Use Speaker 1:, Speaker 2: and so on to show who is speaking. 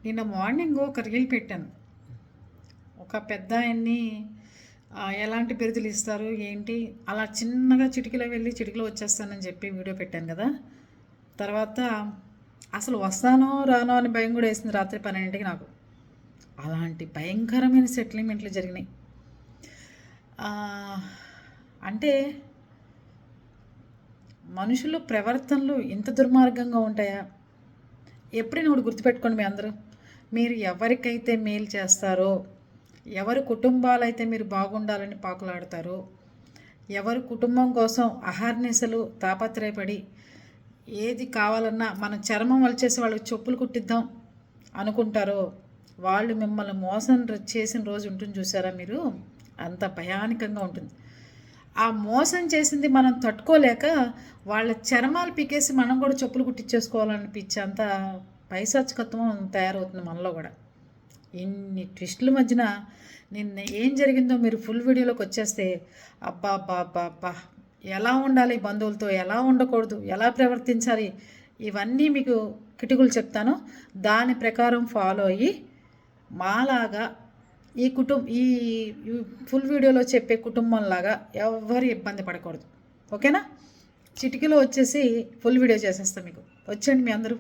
Speaker 1: నిన్న మార్నింగ్ ఒక రీల్ పెట్టాను. ఒక పెద్ద ఆయన్ని ఎలాంటి బిరుదులు ఇస్తారు ఏంటి అలా చిన్నగా చిటికలో వెళ్ళి చిటికలో వచ్చేస్తానని చెప్పి వీడియో పెట్టాను కదా. తర్వాత అసలు వస్తానో రానో అని భయం కూడా వేసింది రాత్రి 12ంటికి నాకు. అలాంటి భయంకరమైన సెటిల్మెంట్లు జరిగినాయి. అంటే మనుషులు ప్రవర్తనలు ఇంత దుర్మార్గంగా ఉంటాయా? ఎప్పుడైనా ఒకటి గుర్తుపెట్టుకోండి మీ అందరూ. మీరు ఎవరికైతే మేలు చేస్తారో, ఎవరి కుటుంబాలైతే మీరు బాగుండాలని పాకులాడతారో, ఎవరి కుటుంబం కోసం అహర్నిశలు తాపత్రయపడి ఏది కావాలన్నా మన చర్మం వలిచేసి వాళ్ళకి చెప్పులు కుట్టిద్దాం అనుకుంటారో, వాళ్ళు మిమ్మల్ని మోసం చేసిన రోజు ఉంటుంది చూసారా మీరు, అంత భయానకంగా ఉంటుంది. ఆ మోసం చేసింది మనం తట్టుకోలేక వాళ్ళ చర్మాలు పీకేసి మనం కూడా చెప్పులు కుట్టించేసుకోవాలనిపించే అంత పైశాచికత్వం తయారవుతుంది మనలో కూడా. ఇన్ని ట్విస్టుల మధ్యన నిన్న ఏం జరిగిందో మీరు ఫుల్ వీడియోలోకి వచ్చేస్తే అబ్బా అబ్బా అబ్బా అబ్బా, ఎలా ఉండాలి బంధువులతో, ఎలా ఉండకూడదు, ఎలా ప్రవర్తించాలి, ఇవన్నీ మీకు కిటుకులు చెప్తాను. దాని ప్రకారం ఫాలో అయ్యి మాలాగా ఈ ఫుల్ వీడియోలో చెప్పే కుటుంబంలాగా ఎవరు ఇబ్బంది పడకూడదు. ఓకేనా? చిటికలో వచ్చేసి ఫుల్ వీడియో చేసేస్తాం మీకు. వచ్చేయండి మీ అందరూ.